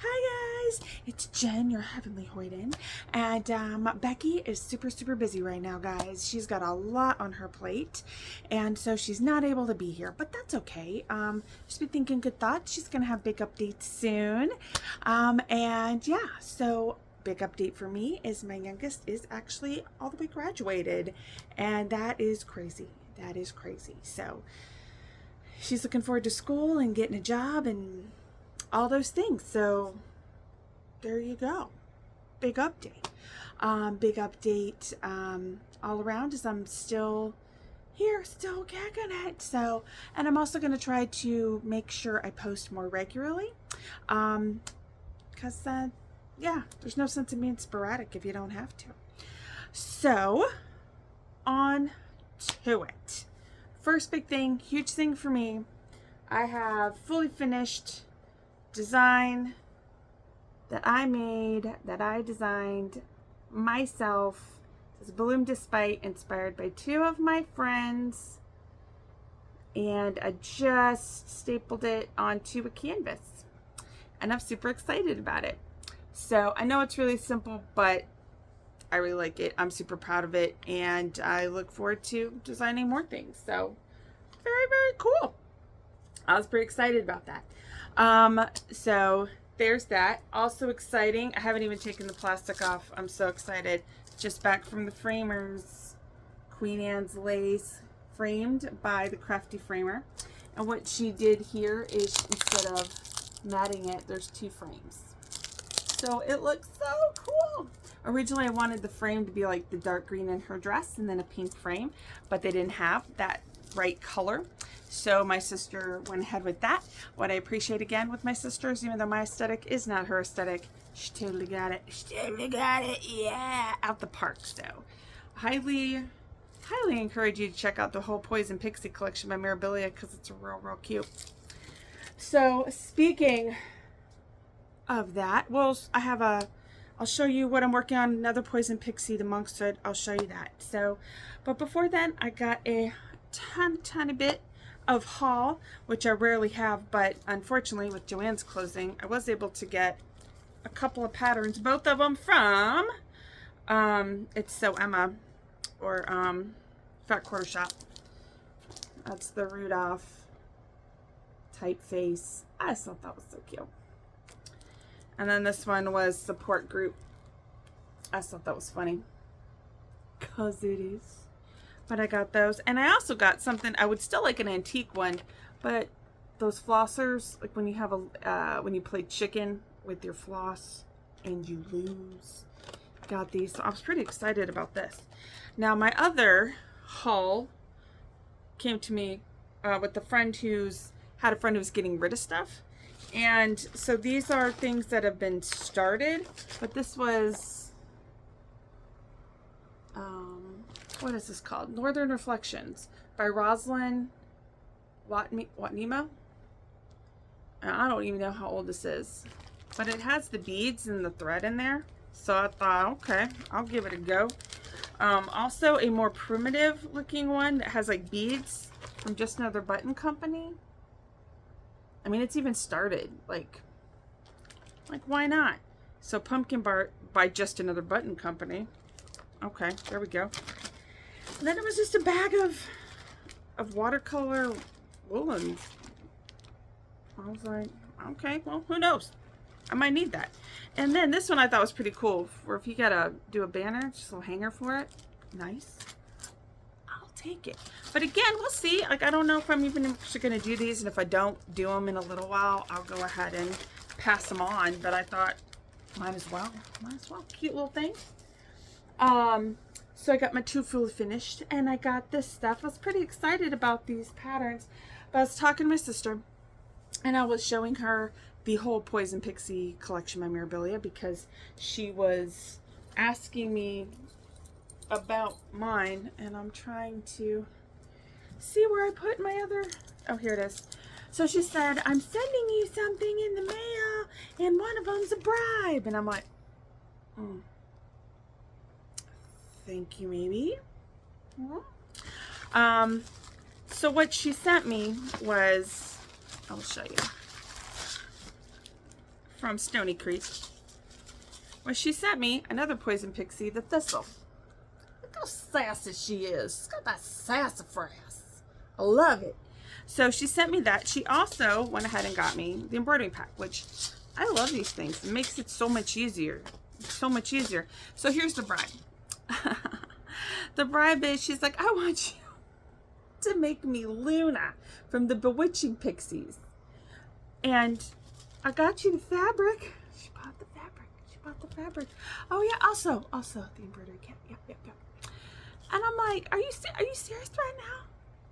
Hi guys, it's Jen, your heavenly Hoyden, and Becky is super busy right now, guys. She's got a lot on her plate, and so she's not able to be here, but that's okay. She's been thinking good thoughts. She's gonna have big updates soon, and yeah, so big update for me is my youngest is actually all the way graduated, and that is crazy. That is crazy. So she's looking forward to school and getting a job and all those things. So there you go. Big update. Big update all around is I'm still here, still kicking it. So, and I'm also going to try to make sure I post more regularly. Because, yeah, there's no sense in being sporadic if you don't have to. So, on to it. First big thing, huge thing for me, I have fully finished design that I made, that I designed myself. It's Bloom Despite, inspired by two of my friends, and I just stapled it onto a canvas, and I'm super excited about it. So I know it's really simple, but I really like it. I'm super proud of it, and I look forward to designing more things. So very cool. I was pretty excited about that. So there's that. Also exciting, I haven't even taken the plastic off. I'm so excited. Just back from the framers. Queen Anne's lace, framed by the Crafty Framer. And what she did here is, instead of matting it, there's two frames. So it looks so cool. Originally I wanted the frame to be like the dark green in her dress and then a pink frame, but they didn't have that right color. So my sister went ahead with that. What I appreciate again with my sisters, even though my aesthetic is not her aesthetic, she totally got it. She totally got it. Yeah, out the park. So highly encourage you to check out the whole Poison Pixie collection by Mirabilia, because it's real cute. So speaking of that, well, I'll show you what I'm working on. Another Poison Pixie, the Monkshood. I'll show you that. So, but before then, I got a tiny bit of haul, which I rarely have, but unfortunately with Joann's closing, I was able to get a couple of patterns, both of them from It's So Emma, or Fat Quarter Shop. That's the Rudolph typeface. I just thought that was so cute. And then this one was Support Group. I just thought that was funny, cause it is. But I got those, and I also got something. I would still like an antique one, but those flossers, like when you have a when you play chicken with your floss and you lose. Got these, so I was pretty excited about this. Now my other haul came to me with a friend who's had a friend who's getting rid of stuff, and so these are things that have been started. But this was what is this called? Northern Reflections by Rosalind Watnimo. I don't even know how old this is, but it has the beads and the thread in there. So I thought, okay, I'll give it a go. Also a more primitive looking one that has like beads from Just Another Button Company. I mean, it's even started. Like why not? So Pumpkin Bar by Just Another Button Company. Okay, there we go. And then it was just a bag of watercolor woolens. I was like, okay, well, who knows? I might need that. And then this one I thought was pretty cool, for if you gotta do a banner, just a little hanger for it. Nice. I'll take it. But again, we'll see. Like, I don't know if I'm even actually gonna do these, and if I don't do them in a little while, I'll go ahead and pass them on. But I thought, might as well. Cute little thing. So I got my two fully finished, and I got this stuff. I was pretty excited about these patterns, but I was talking to my sister, and I was showing her the whole Poison Pixie collection by Mirabilia, because she was asking me about mine, and I'm trying to see where I put my other, oh, here it is. So she said, I'm sending you something in the mail, and one of them's a bribe. And I'm like, thank you, maybe. So what she sent me was, I'll show you, from Stony Creek. Well, she sent me another poison pixie, the Thistle. Look how sassy she is. She's got that sassafras. I love it. So she sent me that. She also went ahead and got me the embroidery pack, which I love these things. It makes it so much easier. So much easier. So here's the bribe. The bribe is, she's like, I want you to make me Luna from the Bewitching Pixies. And I got you the fabric. She bought the fabric. She bought the fabric. Oh yeah, also the embroidery kit. Yep. And I'm like, are you serious right now?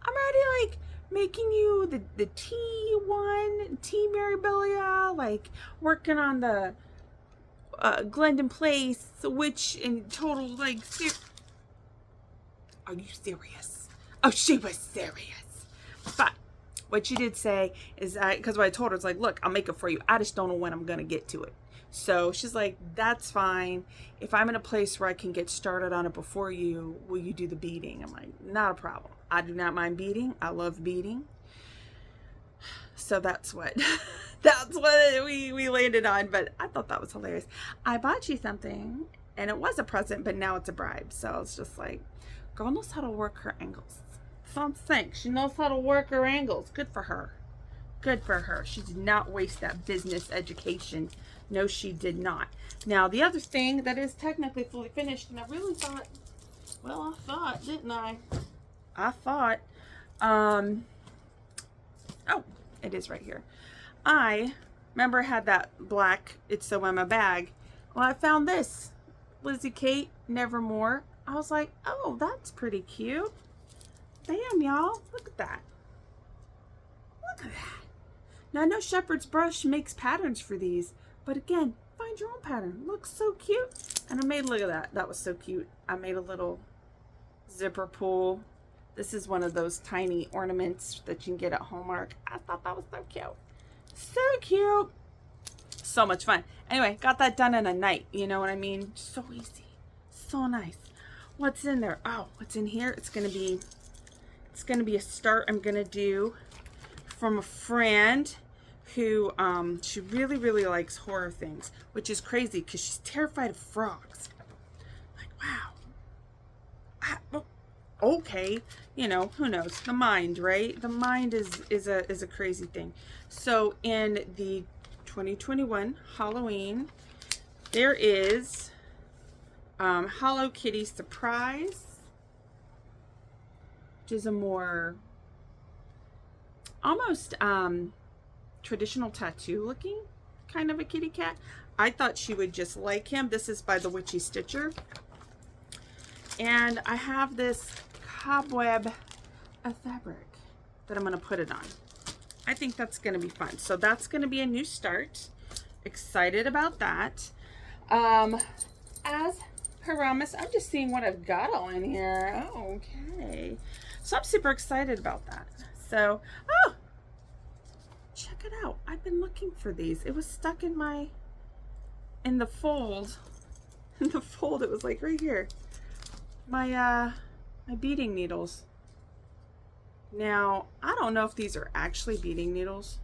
I'm already like making you the tea one, tea Mirabilia, like working on the Glendon Place, which in total, like, are you serious? Oh, she was serious. But what she did say is, because what I told her is like, look, I'll make it for you. I just don't know when I'm going to get to it. So she's like, that's fine. If I'm in a place where I can get started on it before you, will you do the beading? I'm like, not a problem. I do not mind beading. I love beading. So that's what we landed on. But I thought that was hilarious. I bought you something, and it was a present, but now it's a bribe. So it's just like, girl knows how to work her angles. So I'm saying, she knows how to work her angles. Good for her. Good for her. She did not waste that business education. No, she did not. Now, the other thing that is technically fully finished, and I really thought, well, I thought, didn't I? I thought, oh, it is right here. I remember I had that black It's So in my bag. Well, I found this. Lizzie Kate, Nevermore. I was like, oh, that's pretty cute. Damn, y'all. Look at that. Look at that. Now, I know Shepherd's Brush makes patterns for these, but again, find your own pattern. Looks so cute. And I made, look at that. That was so cute. I made a little zipper pull. This is one of those tiny ornaments that you can get at Hallmark. I thought that was so cute. So cute. So much fun. Anyway, got that done in a night. You know what I mean? So easy. So nice. What's in there? Oh, what's in here? It's gonna be a start I'm gonna do from a friend who she really likes horror things, which is crazy because she's terrified of frogs. Like, wow. Okay, you know, who knows? The mind, right? The mind is a crazy thing. So in the 2021 Halloween, there is Hello Kitty Surprise, which is a more almost traditional tattoo looking kind of a kitty cat. I thought she would just like him. This is by the Witchy Stitcher. And I have this cobweb of fabric that I'm going to put it on. I think that's going to be fun. So that's going to be a new start. Excited about that. As promised, I'm just seeing what I've got all in here. Oh, okay. So I'm super excited about that. So, oh, check it out. I've been looking for these. It was stuck in the fold. In the fold, it was like right here. My beading needles. Now, I don't know if these are actually beading needles.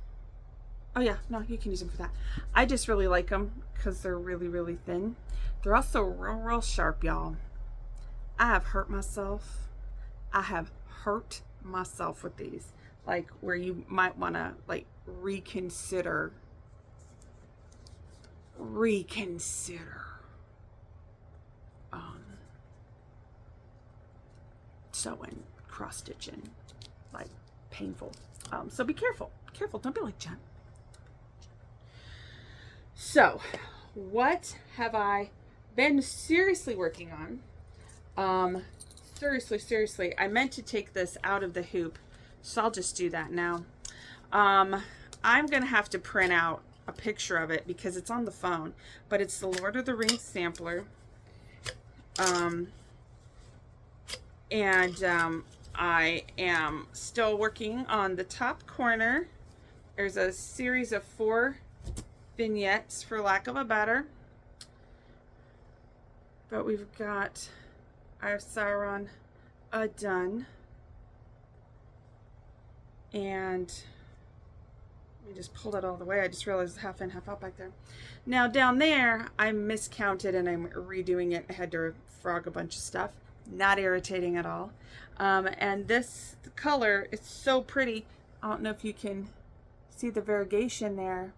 Oh yeah, no, you can use them for that. I just really like them because they're really thin. They're also real sharp, y'all. I have hurt myself. I have hurt myself with these. Like, where you might want to, like, reconsider sewing, cross stitching, like, painful. So be careful. Don't be like Jen. So what have I been seriously working on? Seriously, I meant to take this out of the hoop, so I'll just do that now. I'm gonna have to print out a picture of it because it's on the phone, but it's the Lord of the Rings sampler. I am still working on the top corner. There's a series of 4 vignettes, for lack of a better. But we've got our Sauron done. And Let me just pull that all the way. I just realized it's half in, half out back there. Now down there, I miscounted and I'm redoing it. I had to frog a bunch of stuff. Not irritating at all. And this color is so pretty. I don't know if you can see the variegation there,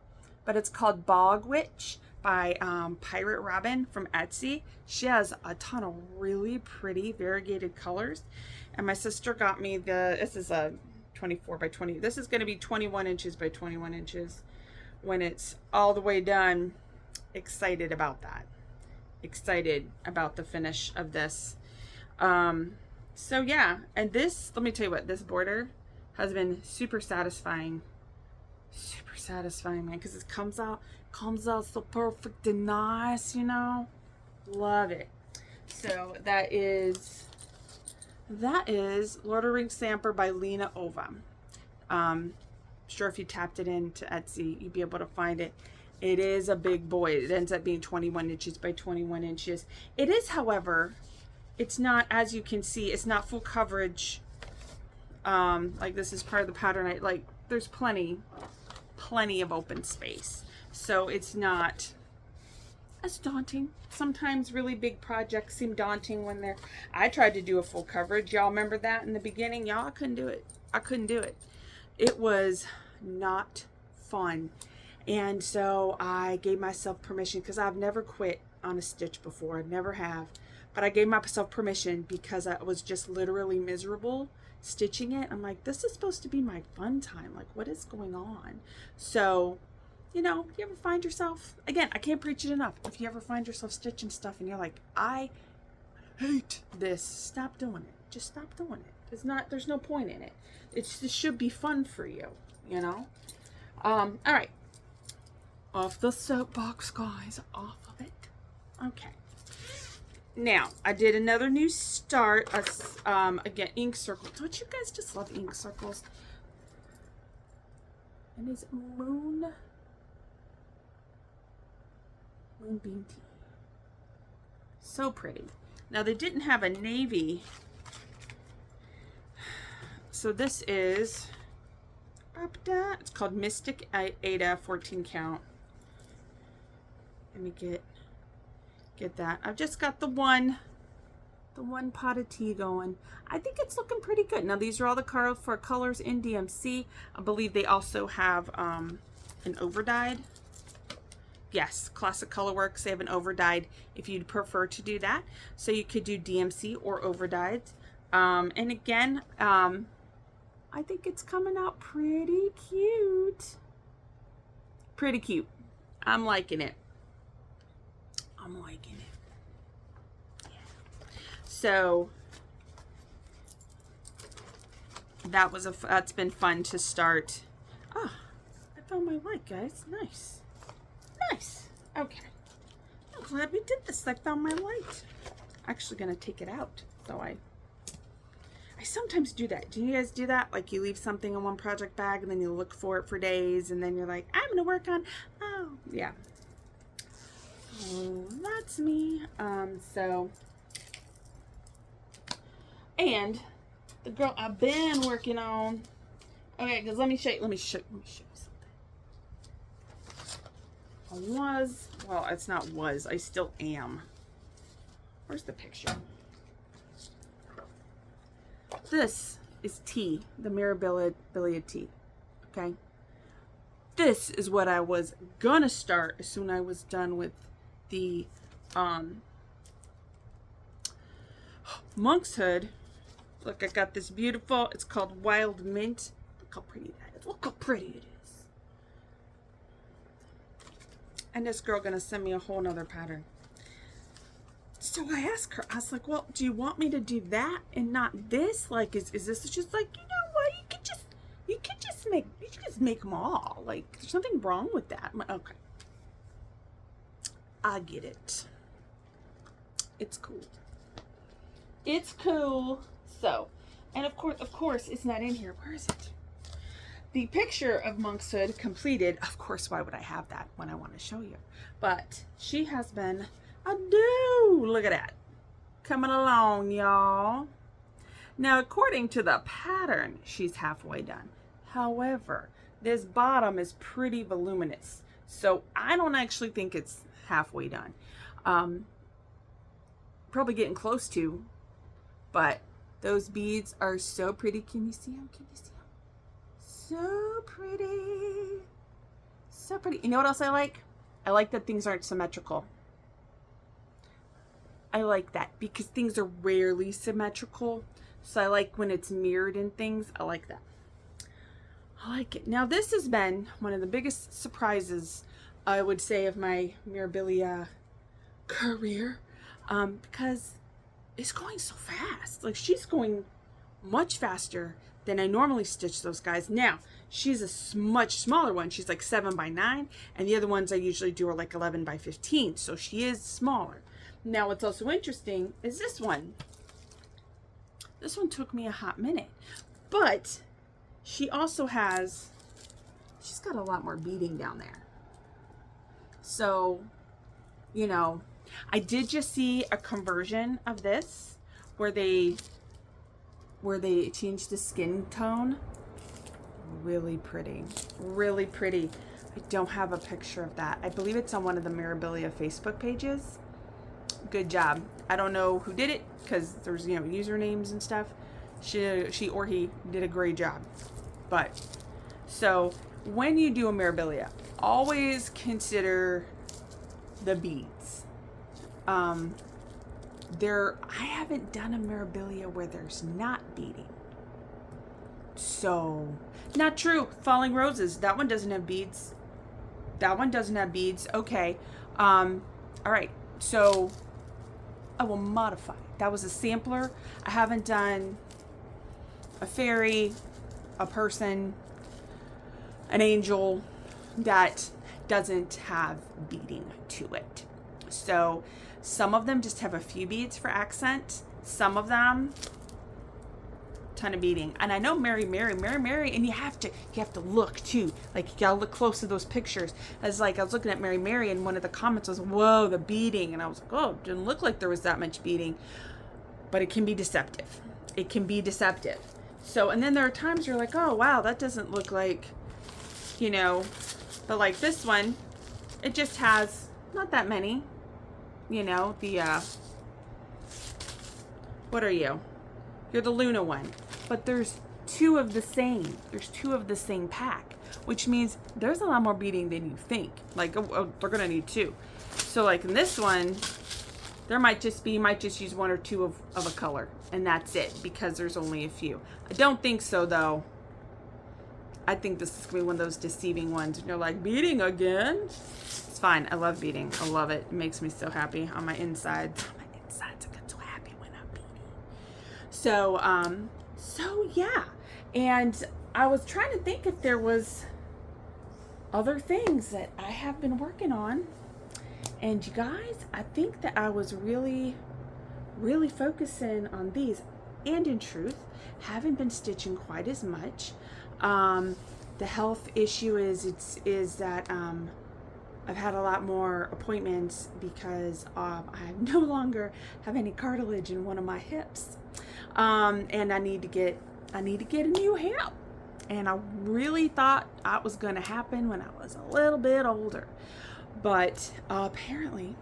but it's called Bog Witch by Pirate Robin from Etsy. She has a ton of really pretty variegated colors. And my sister got me this is a 24 by 20. This is going to be 21 inches by 21 inches when it's all the way done. Excited about that. Excited about the finish of this. So yeah, and this, let me tell you what, this border has been super satisfying, man, because it comes out so perfect and nice, you know. Love it. So that is Lord of the Rings Samper by Lina Ova. Sure, if you tapped it into Etsy, you'd be able to find it. It is a big boy. It ends up being 21 inches by 21 inches. It is, however, it's not, as you can see, it's not full coverage. Like this is part of the pattern. Like there's plenty of open space. So it's not as daunting. Sometimes really big projects seem daunting when they're, I tried to do a full coverage. Y'all remember that in the beginning? Y'all, I couldn't do it. I couldn't do it. It was not fun. And so I gave myself permission because I've never quit on a stitch before. I never have. But I gave myself permission because I was just literally miserable stitching it. I'm like, this is supposed to be my fun time. Like, what is going on? So, you know, you ever find yourself, again, I can't preach it enough. If you ever find yourself stitching stuff and you're like, I hate this, stop doing it. Just stop doing it. There's no point in it. It should be fun for you, you know? All right. Off the soapbox, guys. Off of it. Okay. Now, I did another new start. Again, ink circle. Don't you guys just love ink circles? And it's Moonbeam Tea. So pretty. Now, they didn't have a navy. So this is, it's called Mystic Ada 14 count. Let me get that. I've just got the one pot of tea going. I think it's looking pretty good. Now these are all the colors in DMC. I believe they also have an overdyed. Yes, Classic Colorworks, they have an overdyed if you'd prefer to do that. So you could do DMC or overdyed. And again, I think it's coming out pretty cute. Pretty cute. I'm liking it. I'm liking it. Yeah. So that's been fun to start. Ah, I found my light, guys. Nice. Nice. Okay. I'm glad we did this. I found my light. Actually gonna take it out. So I sometimes do that. Do you guys do that? Like you leave something in one project bag and then you look for it for days and then you're like, I'm gonna work on, oh yeah. Oh, that's me. And the girl I've been working on. Okay, because let me show you something. I still am. Where's the picture? This is tea, the Mirabilia tea. Okay. This is what I was gonna start as soon as I was done with the Monkshood. Look, I got this beautiful, it's called Wild Mint. Look how pretty that is. Look how pretty it is. And this girl gonna send me a whole nother pattern. So I asked her, I was like, well, do you want me to do that and not this? Like, is this just like, you know what, you could just make them all. Like, there's something wrong with that. I'm like, okay. I get it. It's cool. It's cool. So, and of course, it's not in here. Where is it? The picture of Monkshood completed. Of course, why would I have that when I want to show you? But she has been a do. Look at that. Coming along, y'all. Now, according to the pattern, she's halfway done. However, this bottom is pretty voluminous. So I don't actually think it's halfway done. Probably getting close to, but those beads are so pretty. Can you see them? Can you see them? So pretty. So pretty. You know what else I like? I like that things aren't symmetrical. I like that because things are rarely symmetrical. So I like when it's mirrored in things. I like that. I like it. Now this has been one of the biggest surprises, I would say, of my Mirabilia career, because it's going so fast. Like, she's going much faster than I normally stitch those guys. Now, she's a much smaller one. She's like 7x9, and the other ones I usually do are like 11x15. So she is smaller. Now, what's also interesting is this one. This one took me a hot minute, but she also has, she's got a lot more beading down there. So, you know, I did just see a conversion of this where they changed the skin tone. Really pretty, really pretty. I don't have a picture of that. I believe it's on one of the Mirabilia Facebook pages. Good job. I don't know who did it because there's, you know, usernames and stuff. She or he did a great job. But so when you do a Mirabilia, always consider the beads. I haven't done a Mirabilia where there's not beading. So, not true. Falling Roses, that one doesn't have beads. That one doesn't have beads. Okay. All right. So I will modify. That was a sampler. I haven't done a fairy, a person, an angel that doesn't have beading to it. So some of them just have a few beads for accent. Some of them, ton of beading. And I know Mary, and you have to look too. Like, you gotta look close to those pictures. As like, I was looking at Mary, and one of the comments was, "Whoa, the beading," and I was like, "Oh, it didn't look like there was that much beading," but it can be deceptive. It can be deceptive. So, and then there are times you're like, "Oh, wow, that doesn't look like, you know," but like this one, it just has not that many. You know, the what are you? You're the Luna one. But there's two of the same. There's two of the same pack, which means there's a lot more beading than you think. Like, they're gonna need two. So like in this one, there might just use one or two of a color, and that's it, because there's only a few. I don't think so though. I think this is gonna be one of those deceiving ones, and you're like, beading again? It's fine. I love beading. I love it. It makes me so happy on my insides. On my insides, I get so happy when I'm beading. So yeah. And I was trying to think if there was other things that I have been working on. And you guys, I think that I was really, really focusing on these. And in truth, haven't been stitching quite as much. The health issue is that I've had a lot more appointments because I no longer have any cartilage in one of my hips, and I need to get a new hip. And I really thought that was going to happen when I was a little bit older, but apparently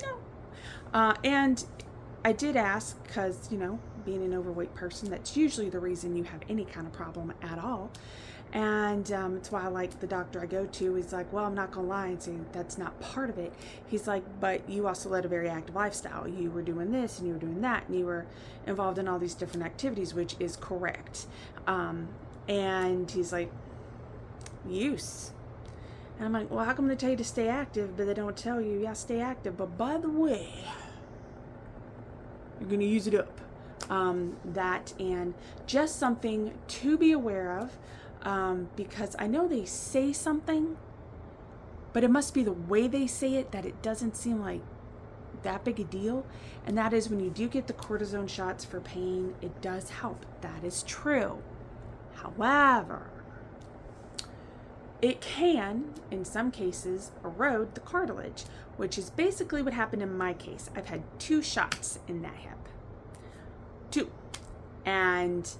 no. And I did ask because, you know, being an overweight person, that's usually the reason you have any kind of problem at all. And it's why I like the doctor I go to. He's like, well, I'm not gonna lie and say that's not part of it. He's like, but you also led a very active lifestyle. You were doing this and you were doing that, and you were involved in all these different activities, which is correct. And he's like, use. And I'm like, well, how come they tell you to stay active, but they don't tell you, yeah, stay active, but by the way, you're gonna use it up. That, and just something to be aware of, because I know they say something, but it must be the way they say it that it doesn't seem like that big a deal. And that is, when you do get the cortisone shots for pain, it does help. That is true. However, it can, in some cases, erode the cartilage, which is basically what happened in my case. I've had 2 shots in that hip. 2. And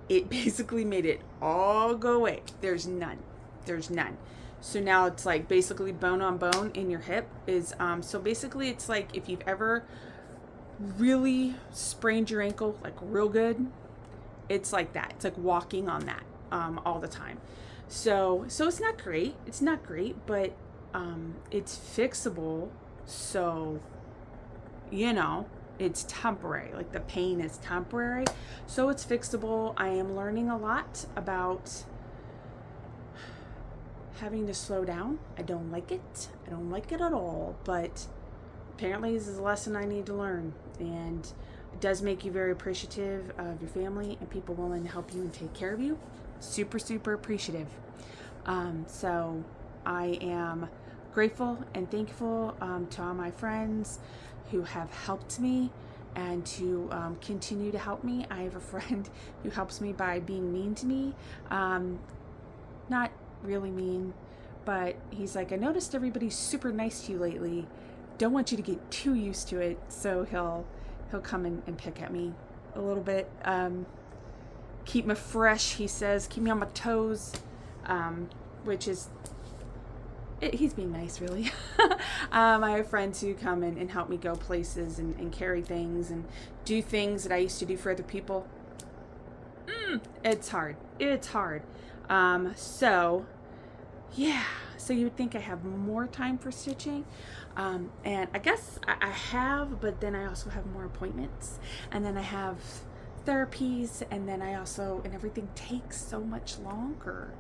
it basically made it all go away. There's none. So now it's like basically bone on bone in your hip is, so basically it's like if you've ever really sprained your ankle like real good, it's like that. It's like walking on that all the time. So it's not great. But it's fixable. So, it's temporary. Like the pain is temporary. So it's fixable. I am learning a lot about having to slow down. I don't like it. I don't like it at all. But apparently this is a lesson I need to learn. And it does make you very appreciative of your family and people willing to help you and take care of you. Super, super appreciative. So I am grateful and thankful to all my friends who have helped me and to continue to help me. I have a friend who helps me by being mean to me. Not really mean, but he's like, I noticed everybody's super nice to you lately. Don't want you to get too used to it. So he'll come and pick at me a little bit. Keep me fresh, he says. Keep me on my toes. Which is, he's being nice, really. I have friends who come and help me go places and carry things and do things that I used to do for other people. It's hard. So, yeah. So you would think I have more time for stitching. And I guess I have, but then I also have more appointments. And then I have therapies. And then and everything takes so much longer.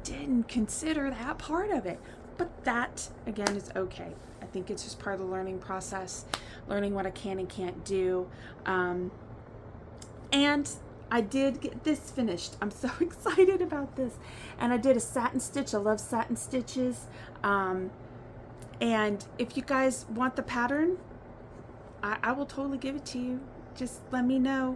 Didn't consider that part of it, but that again is okay. I think it's just part of the learning process, learning what I can and can't do. And I did get this finished. I'm so excited about this. And I did a satin stitch. I love satin stitches. And if you guys want the pattern, I will totally give it to you. Just let me know.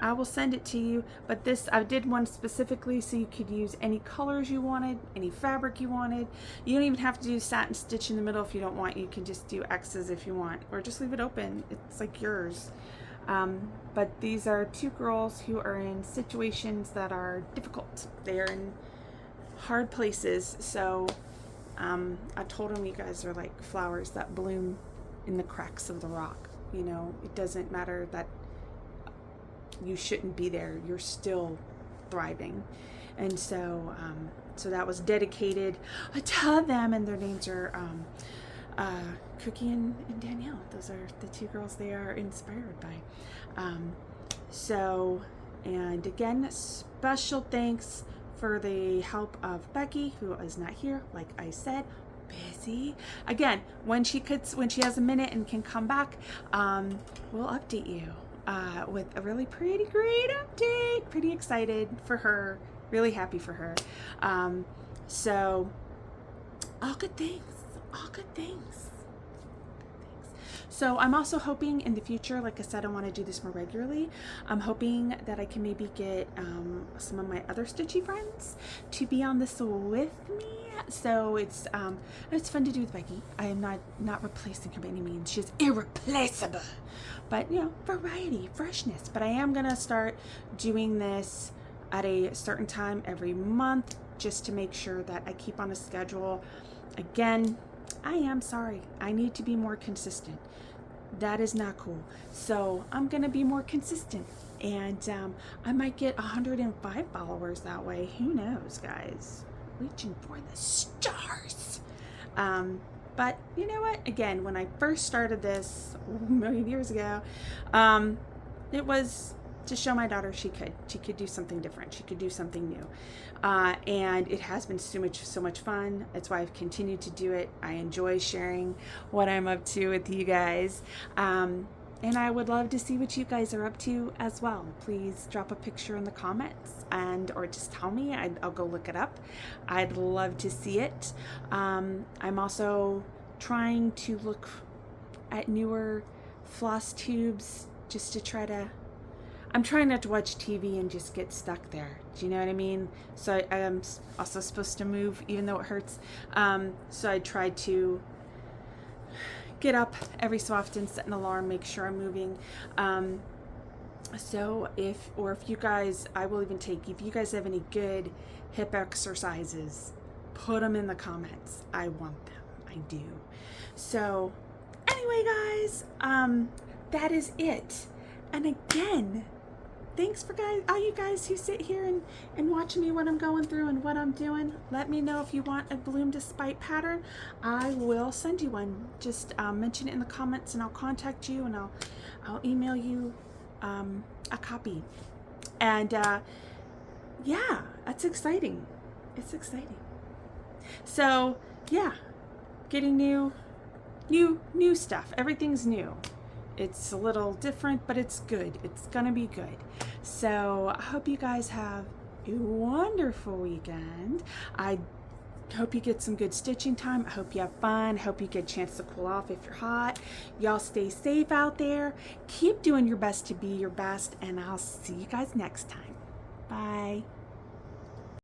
I will send it to you. But this, I did one specifically so you could use any colors you wanted, any fabric you wanted. You don't even have to do satin stitch in the middle if you don't want. You can just do X's if you want, or just leave it open. It's like yours. But these are two girls who are in situations that are difficult. They are in hard places. So I told them, you guys are like flowers that bloom in the cracks of the rock. It doesn't matter that you shouldn't be there. You're still thriving. And so that was dedicated to them, and their names are Cookie and Danielle. Those are the two girls they are inspired by. And again, special thanks for the help of Becky, who is not here, like I said, busy. Again, when she has a minute and can come back, we'll update you with a really pretty great update. Pretty excited for her, really happy for her. So all good things. So I'm also hoping in the future, like I said, I want to do this more regularly. I'm hoping that I can maybe get some of my other stitchy friends to be on this with me. So it's fun to do with Becky. I am not replacing her by any means. She's irreplaceable. But variety, freshness. But I am gonna start doing this at a certain time every month, just to make sure that I keep on a schedule. Again, I am sorry. I need to be more consistent. That is not cool. So I'm going to be more consistent. And I might get 105 followers that way. Who knows, guys? Reaching for the stars. But you know what? Again, when I first started this a million years ago, it was to show my daughter she could do something different. She could do something new. And it has been so much fun. That's why I've continued to do it. I enjoy sharing what I'm up to with you guys. And I would love to see what you guys are up to as well. Please drop a picture in the comments or just tell me. I'll go look it up. I'd love to see it. I'm also trying to look at newer floss tubes just to try to... I'm trying not to watch TV and just get stuck there. Do you know what I mean? So I am also supposed to move, even though it hurts. So I try to get up every so often, set an alarm, make sure I'm moving. So if you guys, I will even take, if you guys have any good hip exercises, put them in the comments. I want them. I do. So anyway, guys, that is it. And again, thanks for all you guys who sit here and watch me what I'm going through and what I'm doing. Let me know if you want a Bloom Despite pattern. I will send you one. Just mention it in the comments and I'll contact you and I'll email you a copy. And yeah, that's exciting. It's exciting. So yeah, getting new stuff. Everything's new. It's a little different, but it's good. It's gonna be good. So I hope you guys have a wonderful weekend. I hope you get some good stitching time. I hope you have fun. I hope you get a chance to cool off if you're hot. Y'all stay safe out there. Keep doing your best to be your best, and I'll see you guys next time. Bye.